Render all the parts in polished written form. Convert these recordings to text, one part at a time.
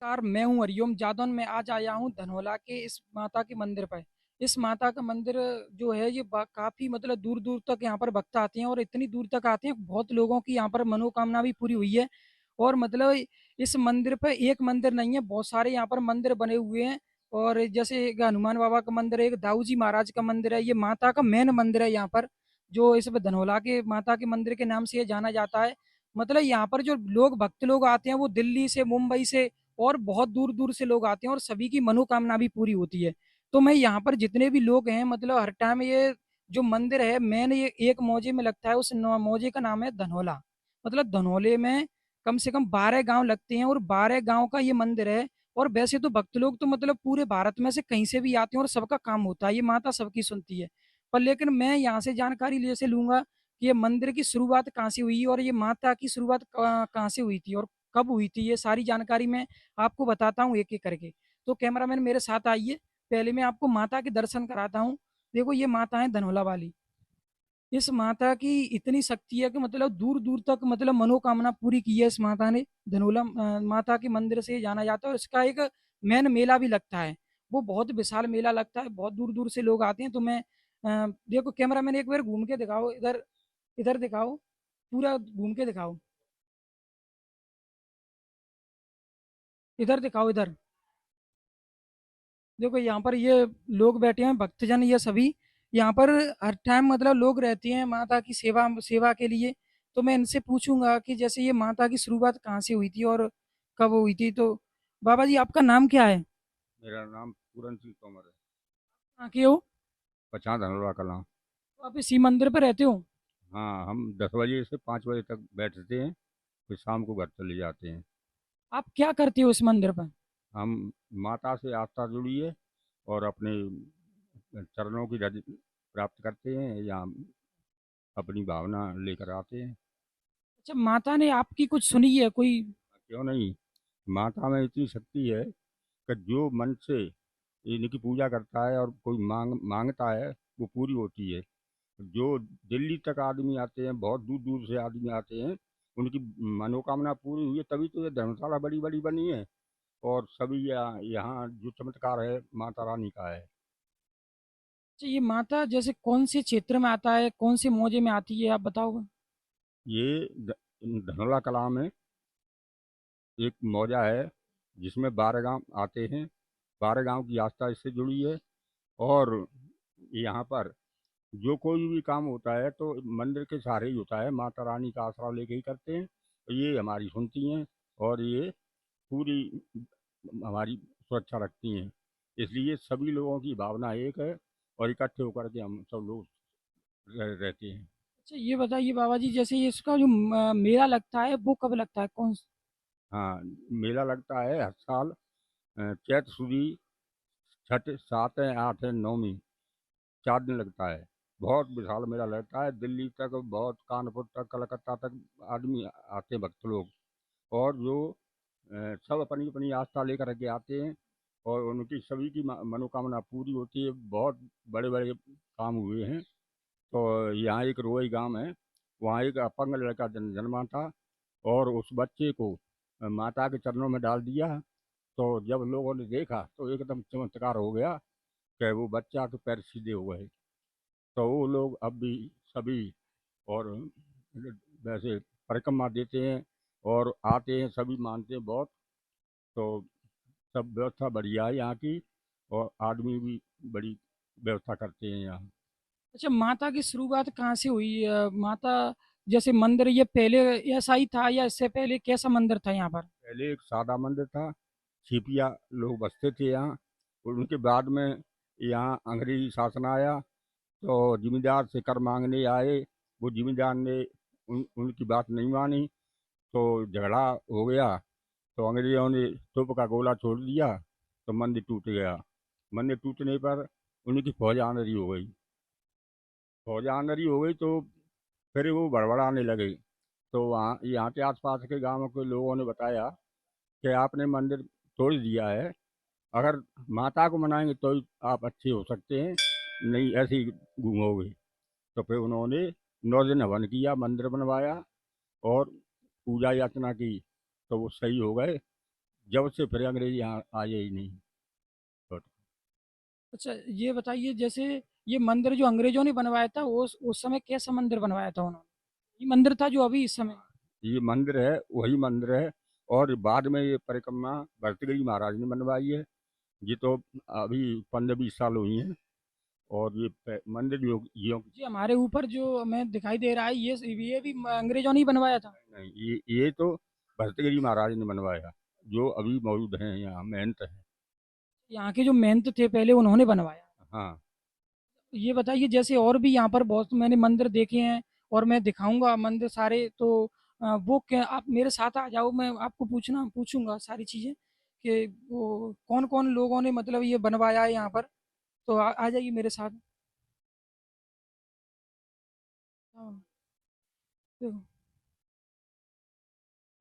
नमस्कार, मैं हूँ हरिओम जादौन। मैं आज आया हूँ धनोला के इस माता के मंदिर पर। इस माता का मंदिर जो है ये काफ़ी मतलब दूर-दूर तक यहाँ पर भक्त आते हैं और इतनी दूर तक आते हैं, बहुत लोगों की यहाँ पर मनोकामना भी पूरी हुई है। और मतलब इस मंदिर पे एक मंदिर नहीं है, बहुत सारे यहाँ पर मंदिर बने हुए हैं। और जैसे एक हनुमान बाबा का मंदिर है, एक दाऊ जी महाराज का मंदिर है, ये माता का मेन मंदिर है यहाँ पर, जो इस धनोला के माता के मंदिर के नाम से ये जाना जाता है। मतलब यहाँ पर जो लोग भक्त लोग आते हैं वो दिल्ली से, मुंबई से और बहुत दूर दूर से लोग आते हैं और सभी की मनोकामना भी पूरी होती है। तो मैं यहाँ पर जितने भी लोग हैं मतलब हर टाइम ये जो मंदिर है मेन ये एक मौजे में लगता है, उस मौजे का नाम है धनोला। मतलब धनोले में कम से कम 12 गांव लगते हैं और 12 गांव का ये मंदिर है। और वैसे तो भक्त लोग तो मतलब पूरे भारत में से कहीं से भी आते हैं और सबका काम होता है, ये माता सबकी सुनती है। पर लेकिन मैं यहाँ से जानकारी जैसे लूंगा कि ये मंदिर की शुरुआत कहाँ से हुई और ये माता की शुरुआत कहाँ से हुई थी और कब हुई थी, ये सारी जानकारी मैं आपको बताता हूँ एक एक करके। तो कैमरामैन मेरे साथ आइए, पहले मैं आपको माता के दर्शन कराता हूँ। देखो ये माता है धनोला वाली। इस माता की इतनी शक्ति है कि मतलब दूर दूर तक मतलब मनोकामना पूरी की है इस माता ने। धनोला माता के मंदिर से जाना जाता है और इसका एक मेन मेला भी लगता है। वो बहुत विशाल मेला लगता है, बहुत दूर दूर से लोग आते हैं। तो मैं देखो कैमरामैन एक बार घूम के दिखाओ इधर, इधर दिखाओ, पूरा घूम के दिखाओ, इधर दिखाओ इधर। देखो यहाँ पर ये लोग बैठे हैं भक्तजन, ये सभी यहाँ पर हर टाइम मतलब लोग रहते हैं माता की सेवा सेवा के लिए। तो मैं इनसे पूछूंगा कि जैसे ये माता की शुरुआत कहाँ से हुई थी और कब हुई थी। तो बाबा जी आपका नाम क्या है? मेरा नाम पूरन सिंह तोमर है। कहाँ के हो? पछाड़ धनोरा कਲਾਂ। तो आप इसी मंदिर पर रहते हो? हाँ, हम 10 बजे से 5 बजे तक बैठते हैं, फिर शाम को घर चले जाते हैं। आप क्या करते हो इस मंदिर पर? हम माता से आस्था जुड़ी है और अपने चरणों की रज प्राप्त करते हैं या अपनी भावना लेकर आते हैं। अच्छा, माता ने आपकी कुछ सुनी है कोई? क्यों नहीं। माता में इतनी शक्ति है कि जो मन से इनकी पूजा करता है और कोई मांगता है वो पूरी होती है। जो दिल्ली तक आदमी आते हैं, बहुत दूर दूर से आदमी आते हैं, उनकी मनोकामना पूरी हुई है, तभी तो ये धर्मशाला बड़ी बड़ी बनी है। और सभी यहाँ यहाँ जो चमत्कार है माता रानी का है। अच्छा, ये माता जैसे कौन से क्षेत्र में आता है, कौन से मौजे में आती है, आप बताओगे? ये धनोला कਲਾਂ में एक मौजा है जिसमें 12 गांव आते हैं। 12 गांव की आस्था इससे जुड़ी है। और यहाँ पर जो कोई भी काम होता है तो मंदिर के सहारे ही होता है, माता रानी का आसरा लेके ही करते हैं। तो ये हमारी सुनती हैं और ये पूरी हमारी सुरक्षा रखती हैं। इसलिए सभी लोगों की भावना एक है और इकट्ठे होकर के हम सब लोग रहते हैं। अच्छा ये बताइए बाबा जी, जैसे ये इसका जो मेला लगता है वो कब लगता है, कौन? हाँ, मेला लगता है हर साल चैत्र सुदी छठ, 7 है 8 है नौमी, 4 दिन लगता है। बहुत विशाल मेला लगता है, दिल्ली तक, बहुत कानपुर तक, कलकत्ता तक आदमी आते हैं भक्त लोग। और जो सब अपनी अपनी आस्था लेकर के आते हैं और उनकी सभी की मनोकामना पूरी होती है। बहुत बड़े बड़े काम हुए हैं। तो यहाँ एक रोई गांव है, वहाँ एक अपंग लड़का जन्मा था और उस बच्चे को माता के चरणों में डाल दिया। तो जब लोगों ने देखा तो एकदम चमत्कार हो गया कि वो बच्चा के पैर सीधे हो गए। तो वो लोग अब भी सभी और वैसे परिक्रमा देते हैं और आते हैं, सभी मानते हैं बहुत। तो सब व्यवस्था बढ़िया है यहाँ की और आदमी भी बड़ी व्यवस्था करते हैं यहाँ। अच्छा, माता की शुरुआत कहाँ से हुई? माता जैसे मंदिर ये पहले ऐसा ही था या इससे पहले कैसा मंदिर था यहाँ पर? पहले एक सादा मंदिर था, छिपिया लोग बसते थे यहाँ। और उनके बाद में यहाँ अंग्रेजी शासन आया तो जमींदार से कर मांगने आए। वो जमींदार ने उनकी बात नहीं मानी तो झगड़ा हो गया। तो अंग्रेजों ने तोप का गोला छोड़ दिया तो मंदिर टूट गया। मंदिर टूटने पर उनकी फौज आंधरी हो गई। फौज आंधरी हो गई तो फिर वो बड़बड़ाने लगे। तो वहाँ यहाँ के आसपास के गांवों के लोगों ने बताया कि आपने मंदिर तोड़ दिया है, अगर माता को मनाएंगे तो ही आप अच्छे हो सकते हैं, नहीं ऐसे ही घूमोगे। तो फिर उन्होंने 9 दिन हवन किया, मंदिर बनवाया और पूजा याचना की तो वो सही हो गए। जब से फिर अंग्रेज यहाँ आए ही नहीं। तो अच्छा ये बताइए, जैसे ये मंदिर जो अंग्रेजों ने बनवाया था, उस समय कैसा मंदिर बनवाया था उन्होंने? ये मंदिर था जो अभी इस समय? ये मंदिर है, वही मंदिर है। और बाद में ये परिक्रमा भर्तृहरि महाराज ने बनवाई है। ये तो अभी 15-20 साल हुई हैं। और ये मंदिर यो जी हमारे ऊपर जो हमें दिखाई दे रहा है, ये भी अंग्रेजों ने ही बनवाया था? नहीं, ये तो भर्तृहरि महाराज ने बनवाया, जो अभी मौजूद हैं यहाँ महंत हैं। यहाँ के जो महंत थे पहले, उन्होंने बनवाया? हाँ। ये बताइए, जैसे और भी यहाँ पर बहुत मैंने मंदिर देखे हैं, और मैं दिखाऊंगा मंदिर सारे, तो वो क्या आप मेरे साथ आ जाओ, मैं आपको पूछूंगा सारी चीज़ें कि वो कौन कौन लोगों ने मतलब ये बनवाया है यहाँ पर। तो आ जाइए मेरे साथ। हाँ, देखो,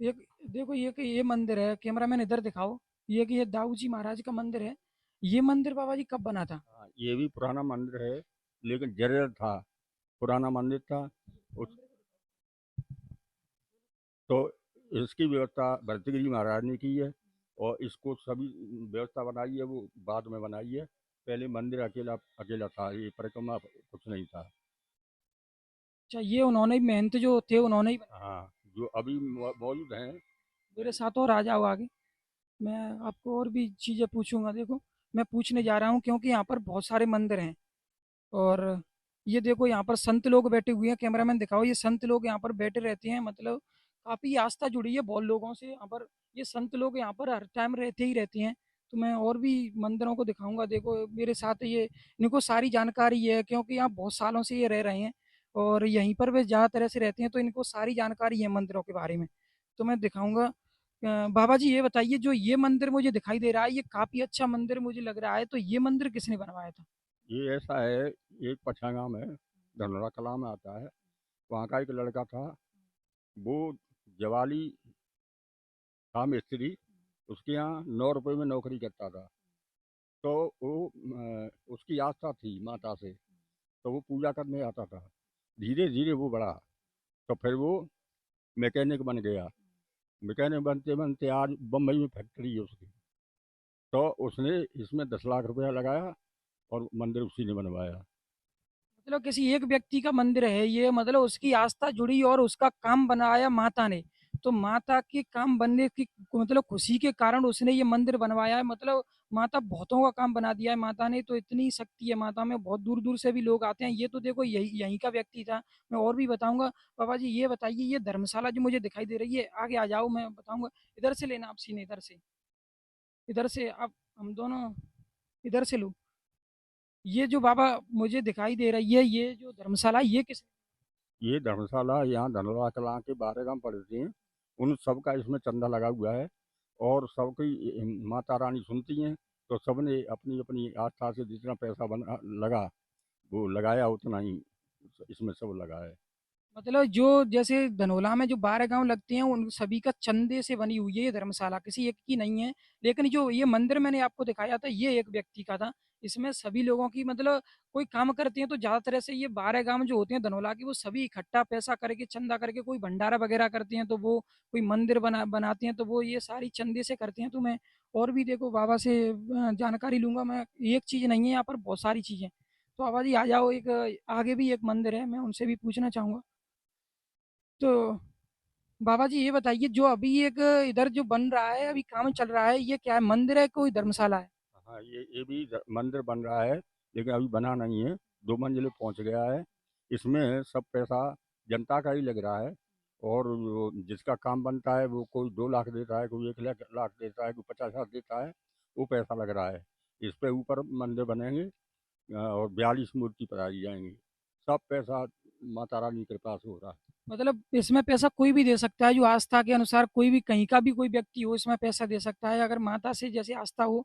ये देखो, ये मंदिर है, कैमरामैन इधर दिखाओ। ये दाऊ जी महाराज का मंदिर है। ये मंदिर बाबा जी कब बना था? हाँ, ये भी पुराना मंदिर है, लेकिन जर्जर था, पुराना मंदिर था। उस तो इसकी व्यवस्था भर्तृहरि महाराज ने की है। और इसको सभी व्यवस्था बनाई है, वो बाद में बनाई है। पहले मंदिर अकेला अकेला था, ये परिक्रमा कुछ नहीं था। अच्छा, ये उन्होंने महंत जो थे उन्होंने ही हाँ, जो अभी मौजूद हैं। मेरे साथ और आ जाओ आगे। मैं आपको और भी चीज़ें पूछूंगा, देखो मैं पूछने जा रहा हूँ क्योंकि यहाँ पर बहुत सारे मंदिर हैं। और ये देखो, यहाँ पर संत लोग बैठे हुए हैं, कैमरामैन दिखाओ, ये संत लोग यहाँ पर बैठे रहते हैं, मतलब काफ़ी आस्था जुड़ी है बहुत लोगों से यहाँ पर। ये संत लोग यहाँ पर हर टाइम रहते ही रहते हैं। तो मैं और भी मंदिरों को दिखाऊंगा, देखो मेरे साथ ये, इनको सारी जानकारी है क्योंकि यहाँ बहुत सालों से ये रह रहे हैं, और यहीं पर वे ज़्यादा तरह से रहते हैं, तो इनको सारी जानकारी है मंदिरों के बारे में। तो मैं दिखाऊंगा। बाबा जी ये बताइए, जो ये मंदिर मुझे दिखाई दे रहा है, ये काफ़ी अच्छा मंदिर मुझे लग रहा है, तो ये मंदिर किसने बनवाया था? ये ऐसा है, एक पछागांव है, धनोरा कला में आता है। वहाँ का एक लड़का था, वो जवाली था मिस्त्री। उसके यहाँ 9 रुपये में नौकरी करता था। तो वो उसकी आस्था थी माता से, तो वो पूजा करने आता था। धीरे धीरे वो बढ़ा, तो फिर वो मैकेनिक बन गया। मैकेनिक बनते बनते आज बम्बई में फैक्ट्री है उसकी। तो उसने इसमें 10 लाख रुपया लगाया, और मंदिर उसी ने बनवाया। मतलब किसी एक व्यक्ति का मंदिर है ये, मतलब उसकी आस्था जुड़ी और उसका काम बनाया माता ने। तो माता के काम बनने की मतलब खुशी के कारण उसने ये मंदिर बनवाया है, मतलब माता बहुतों का काम बना दिया है माता ने, तो इतनी शक्ति है माता में, बहुत दूर दूर से भी लोग आते हैं। ये तो देखो यही यहीं का व्यक्ति था। मैं और भी बताऊंगा। बाबा जी ये बताइए, ये धर्मशाला जो मुझे दिखाई दे रही है, आगे आ जाओ मैं बताऊंगा। इधर से लेना आप सीन, इधर से, इधर से आप, हम दोनों इधर से लो। ये जो बाबा मुझे दिखाई दे रही है, ये जो धर्मशाला, ये किस? ये धर्मशाला यहाँ धनोरा कला के 12 गांव पड़ते हैं, उन सब का इसमें चंदा लगा हुआ है। और सबकी माता रानी सुनती हैं। तो सबने अपनी अपनी आस्था से जितना पैसा बना लगा, वो लगाया उतना ही इसमें सब लगा है। मतलब जो जैसे धनोला में जो 12 गांव लगते हैं, उन सभी का चंदे से बनी हुई है ये धर्मशाला, किसी एक की नहीं है। लेकिन जो ये मंदिर मैंने आपको दिखाया था, ये एक व्यक्ति का था। इसमें सभी लोगों की मतलब कोई काम करते हैं तो ज्यादा तरह से ये 12 गांव जो होते हैं धनोला की, वो सभी इकट्ठा पैसा करके, चंदा करके, कोई भंडारा वगैरह करते हैं तो वो, कोई मंदिर बनाते हैं तो वो ये सारी चंदे से करते हैं। तो मैं और भी देखो बाबा से जानकारी लूंगा मैं। एक चीज नहीं है यहाँ पर, बहुत सारी चीजें। तो बाबा जी आ जाओ, एक आगे भी एक मंदिर है, मैं उनसे भी पूछना चाहूंगा। तो बाबा जी ये बताइए, जो अभी एक इधर जो बन रहा है, अभी काम चल रहा है, ये क्या है, मंदिर है कोई धर्मशाला है? हाँ, ये भी मंदिर बन रहा है, लेकिन अभी बना नहीं है। 2 मंजिले पहुंच गया है। इसमें सब पैसा जनता का ही लग रहा है। और जिसका काम बनता है, वो कोई 2 लाख देता है, कोई 1 लाख देता है, कोई 50,000 देता है। वो पैसा लग रहा है। इस पे ऊपर मंदिर बनेंगे, और 42 मूर्ति बनाई जाएंगी। सब पैसा माता रानी के पास हो रहा है। मतलब इसमें पैसा कोई भी दे सकता है, जो आस्था के अनुसार कोई भी कहीं का भी कोई व्यक्ति हो, इसमें पैसा दे सकता है अगर माता से जैसे आस्था हो।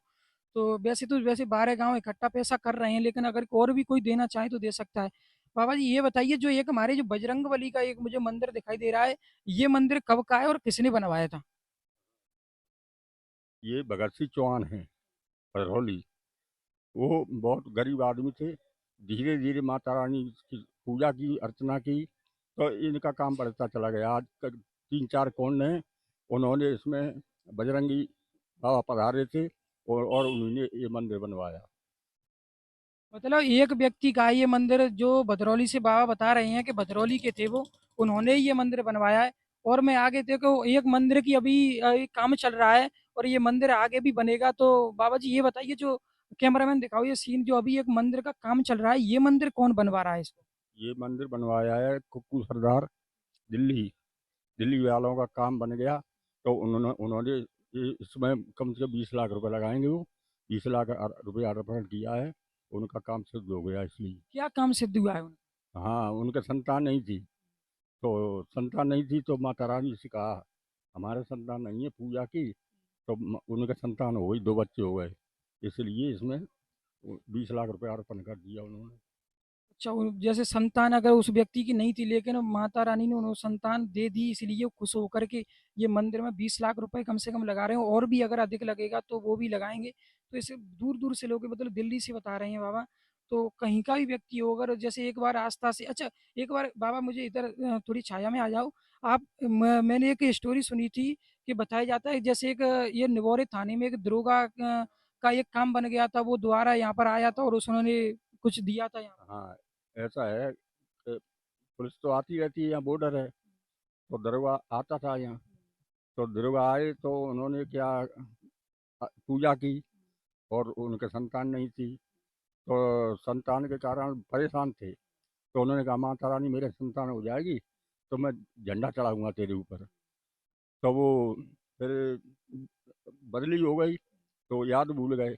तो वैसे 12 गांव इकट्ठा पैसा कर रहे हैं, लेकिन अगर और भी कोई देना चाहे तो दे सकता है। बाबा जी ये बताइए, जो एक हमारे जो बजरंग बली का एक मुझे मंदिर दिखाई दे रहा है, ये मंदिर कब का है और किसने बनवाया था? ये भगत सिंह चौहान है, परहौली। वो बहुत गरीब आदमी थे। धीरे धीरे माता रानी की पूजा की, अर्चना की, तो इनका काम बढ़ता चला गया। आज तक 3-4 कौन हैं, उन्होंने इसमें बजरंगी बाबा पधारे थे और उन्होंने ये मंदिर बनवाया। मतलब एक व्यक्ति का ये मंदिर, जो भदरौली से बाबा बता रहे हैं कि भदरौली के थे वो, उन्होंने ही ये मंदिर बनवाया है। और मैं आगे देखो एक मंदिर की अभी एक काम चल रहा है, और ये मंदिर आगे भी बनेगा। तो बाबा जी ये बताइए, जो कैमरामैन दिखाओ ये सीन, जो अभी एक मंदिर का काम चल रहा है, ये मंदिर कौन बनवा रहा है इसको? ये मंदिर बनवाया है कुक्कू सरदार, दिल्ली। दिल्ली वालों का काम बन गया, तो उन्होंने उन्होंने इसमें कम से कम 20 लाख रुपए लगाएंगे। वो 20 लाख रुपये अर्पण किया है। उनका काम सिद्ध हो गया इसलिए। क्या काम सिद्ध हुआ है उनका? हाँ, उनके संतान नहीं थी, तो संतान नहीं थी तो माता रानी से कहा हमारे संतान नहीं है पूजा की, तो उनके संतान हो गई, 2 बच्चे हो गए। इसलिए इसमें 20 लाख रुपये अर्पण कर दिया उन्होंने। अच्छा, जैसे संतान अगर उस व्यक्ति की नहीं थी, लेकिन माता रानी ने उन्हें संतान दे दी, इसलिए वो खुश होकर के ये मंदिर में 20 लाख रुपए कम से कम लगा रहे हो, और भी अगर अधिक लगेगा तो वो भी लगाएंगे। तो इसे दूर दूर से लोग, मतलब दिल्ली से बता रहे हैं बाबा। तो कहीं का भी व्यक्ति हो, अगर जैसे एक बार आस्था से, अच्छा एक बार बाबा मुझे इधर थोड़ी छाया में आ जाओ आप। मैंने एक स्टोरी सुनी थी कि बताया जाता है, जैसे एक ये निवोरे थाने में एक दरोगा का एक काम बन गया था, वो दोबारा यहाँ पर आया था और उसने कुछ दिया था यहाँ। हाँ, ऐसा है कि पुलिस तो आती रहती है, यहाँ बॉर्डर है, तो दरोगा आता था यहाँ। तो दरोगा आए तो उन्होंने क्या पूजा की, और उनके संतान नहीं थी, तो संतान के कारण परेशान थे। तो उन्होंने कहा माता रानी मेरे संतान हो जाएगी तो मैं झंडा चढ़ाऊंगा तेरे ऊपर। तो वो फिर बदली हो गई, तो याद भूल गए।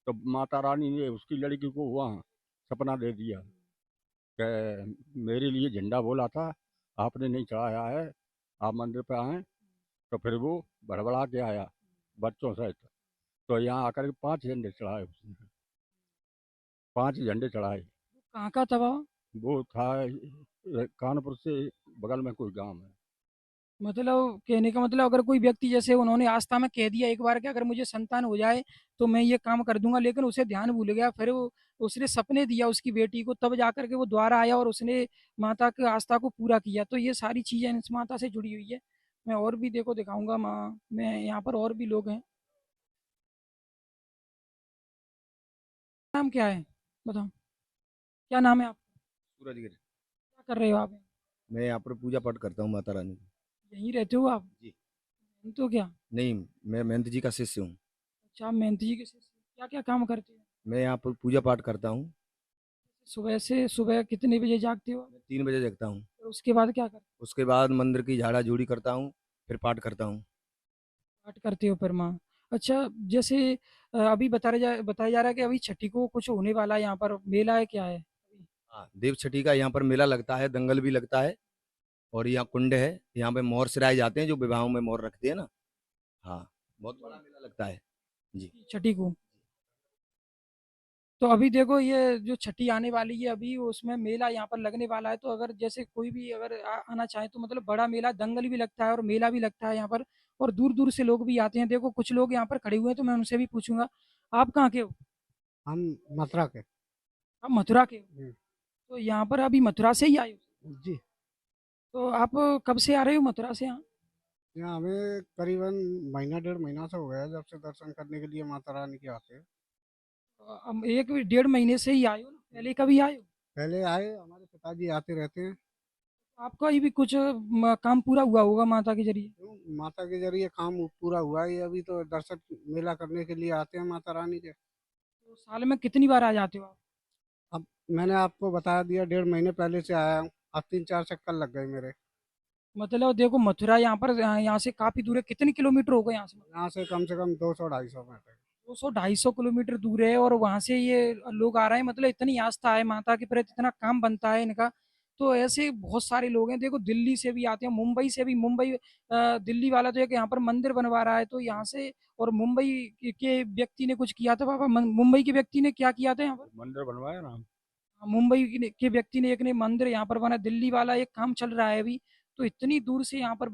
तो माता रानी ने उसकी लड़की को वहाँ सपना दे दिया कि मेरे लिए झंडा बोला था, आपने नहीं चढ़ाया है, आप मंदिर पे आए। तो फिर वो बड़बड़ा के आया बच्चों सहित। तो यहाँ आकर के 5 झंडे चढ़ाए उसने, 5 झंडे चढ़ाए। कहाँ का था बाबा? वो था कानपुर से बगल में कोई गांव है। मतलब कहने का मतलब, अगर कोई व्यक्ति जैसे उन्होंने आस्था में कह दिया एक बार कि अगर मुझे संतान हो जाए तो मैं ये काम कर दूंगा, लेकिन उसे ध्यान भूल गया, फिर वो उसने सपने दिया उसकी बेटी को, तब जाकर के वो द्वारा आया और उसने माता की आस्था को पूरा किया। तो ये सारी चीजें इस माता से जुड़ी हुई है। मैं और भी देखो दिखाऊंगा माँ, मैं यहाँ पर और भी लोग हैं। नाम क्या है बताओ, क्या नाम है आप? सूरजगिर। क्या कर रहे हो आप? मैं यहाँ पर पूजा पाठ करता हूँ माता रानी की। यहीं रहते हो आप? जी। तो क्या? नहीं, मैं महंत जी का शिष्य हूँ। अच्छा, आप मेहनती जी के साथ क्या क्या काम करते हो? मैं यहाँ पर पूजा पाठ करता हूँ। सुबह से सुबह कितने बजे जागते हो? मैं 3 बजे जगता हूँ। और उसके बाद क्या करते उसके बाद मंदिर की झाड़ा झूड़ी करता हूँ, फिर पाठ करता हूँ। हो? पाठ करते हो फिर माँ? अच्छा, जैसे अभी बताया जा रहा है कि अभी छठी को कुछ होने वाला है, यहाँ पर मेला है, क्या है? हाँ, देव छठी का यहाँ पर मेला लगता है, दंगल भी लगता है। और यहाँ कुंड है, यहाँ पे मोर सिराए जाते हैं, जो विवाहों में मोर रखते हैं ना। हाँ, बहुत बड़ा मेला लगता है। जी। छठी को? तो अभी देखो ये जो छठी आने वाली है, अभी उसमें मेला यहाँ पर लगने वाला है। तो अगर जैसे कोई भी अगर आना चाहे तो मतलब बड़ा मेला, दंगल भी लगता है और मेला भी लगता है यहाँ पर, और दूर दूर से लोग भी आते हैं। देखो कुछ लोग यहाँ पर खड़े हुए हैं, तो मैं उनसे भी पूछूंगा, आप कहाँ के हो? हम मथुरा के। आप मथुरा के हो? हम्म, तो यहाँ पर अभी मथुरा से ही आए हो? जी। तो आप कब से आ रहे हो मथुरा से यहाँ? यहाँ हमें करीबन महीना 1.5 महीना से हो गया है, जब से दर्शन करने के लिए माता रानी के आते हैं। अब एक 1.5 महीने से ही आए हो ना, पहले कभी आए हो? पहले आए, हमारे पिताजी आते रहते हैं। आपका ही भी कुछ काम पूरा हुआ होगा माता के जरिए? तो माता के जरिए काम पूरा हुआ है, अभी तो दर्शन मेला करने के लिए आते हैं माता रानी के। तो साल में कितनी बार आ जाते हो आप? अब मैंने आपको बता दिया, 1.5 महीने पहले से आया हूँ। अब 3-4 चक्कर लग गए मेरे। मतलब देखो मथुरा यहाँ पर, यहाँ से काफी दूर है, कितने किलोमीटर होगा यहाँ से? यहाँ से कम 200-250 मीटर। 200-250 किलोमीटर दूर है, और वहां से ये लोग आ रहे हैं। मतलब इतनी आस्था है माता के प्रति, इतना काम बनता है इनका। तो ऐसे बहुत सारे लोग हैं, देखो दिल्ली से भी आते हैं, मुंबई से भी। मुंबई दिल्ली वाला तो एक यहाँ पर मंदिर बनवा रहा है, तो यहाँ से। और मुंबई के व्यक्ति ने कुछ किया था बाबा, मुंबई के व्यक्ति ने क्या किया था यहाँ पर? मंदिर बनवाया ना। मुंबई के व्यक्ति ने एक ने मंदिर यहाँ पर बना, दिल्ली वाला एक काम चल रहा है अभी। तो इतनी दूर से यहाँ पर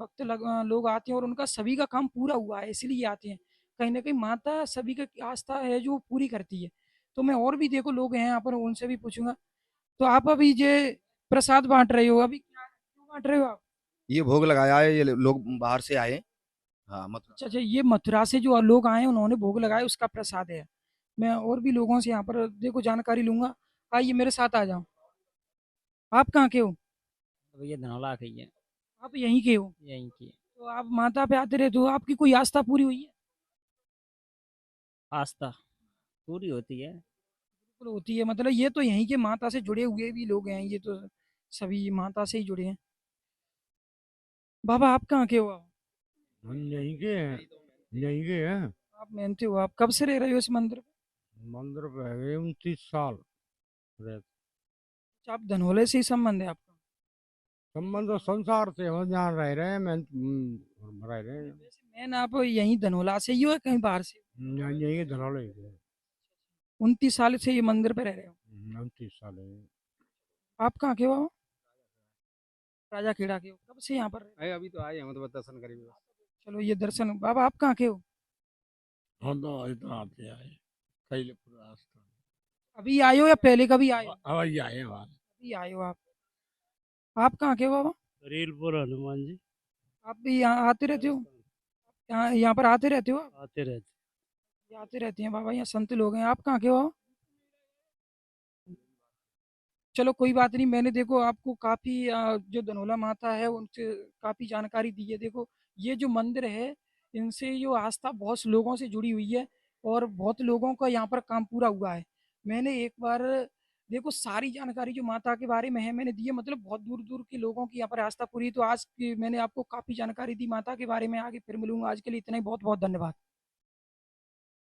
लोग आते हैं, और उनका सभी का काम पूरा हुआ है इसलिए आते हैं। कहीं ना कहीं माता सभी का आस्था है जो पूरी करती है। तो मैं और भी देखो लोग हैं यहाँ पर, उनसे भी पूछूंगा। तो आप अभी ये प्रसाद बांट रहे हो, अभी क्या क्यों बांट रहे हो आप? ये भोग लगाया है, ये लोग बाहर से आए। हाँ मथुरा। अच्छा अच्छा, ये मथुरा से जो लोग आए हैं उन्होंने भोग लगाया, उसका प्रसाद है। मैं और भी लोगों से यहाँ पर देखो जानकारी लूंगा। आइए मेरे साथ आ जाओ। आप कहाँ के हो? भैया धनौला की है। आप यहीं के हो? यहीं की है। तो आप माता पे आते रहते हो, आपकी कोई आस्था पूरी हुई है? आस्था पूरी होती है। बिल्कुल होती है, मतलब ये तो यहीं के माता से जुड़े हुए भी लोग हैं, ये तो सभी माता से ही जुड़े हैं। बाबा आप कहाँ के हो? हम यहीं के हैं, यहीं के हैं। आप मेहनती हो, आप कब से रह रहे हो इस मंदिर पे? मंदिर पे है 29 साल रहे। अच्छा, आप धनोले से ही संबंध है आपका? संबंध तो संसार से हम यहाँ रह रहे हैं, मैं रह रहे हैं वैसे मैन आप यहीं धनोला से ही हो या कहीं बाहर से? यहाँ, यहीं के धनौले के। 29 साल से ये मंदिर पे रह रहे हो? 29 साल है। आप कहाँ के हो? राजा खेड़ा के हो? कब से यहाँ पर रह रहे अभी तो आए हम तो बस दर्शन करेंगे। हो? चलो ये दर्शन। बाबा आप कहाँ के हो? हम तो इतना आते आए कैलेपुर रास्ता। अभी आए हो या पहले कभी आए हो? हवाई आए वहाँ। अभी आए हो आप कहाँ के हो बाबा? रीलपुर हनुमान जी। आप भी यहाँ आते रहते हो? यहाँ पर आते रहते हो आप? आते रहते। ये आते रहते हैं बाबा, यहाँ संत लोग हैं। आप कहाँ के हो? चलो कोई बात नहीं, मैंने देखो आपको काफ़ी जो धनोला माता है उनसे काफ़ी जानकारी दी है। देखो ये जो मंदिर है, इनसे जो आस्था बहुत से लोगों से जुड़ी हुई है और बहुत लोगों का यहाँ पर काम पूरा हुआ है। मैंने एक बार देखो सारी जानकारी जो माता के बारे में है मैंने दी है, मतलब बहुत दूर दूर के लोगों की यहाँ पर आस्था पूरी है। तो आज की मैंने आपको काफ़ी जानकारी दी माता के बारे में, आगे फिर मिलूंगा। आज के लिए इतना ही, बहुत बहुत धन्यवाद।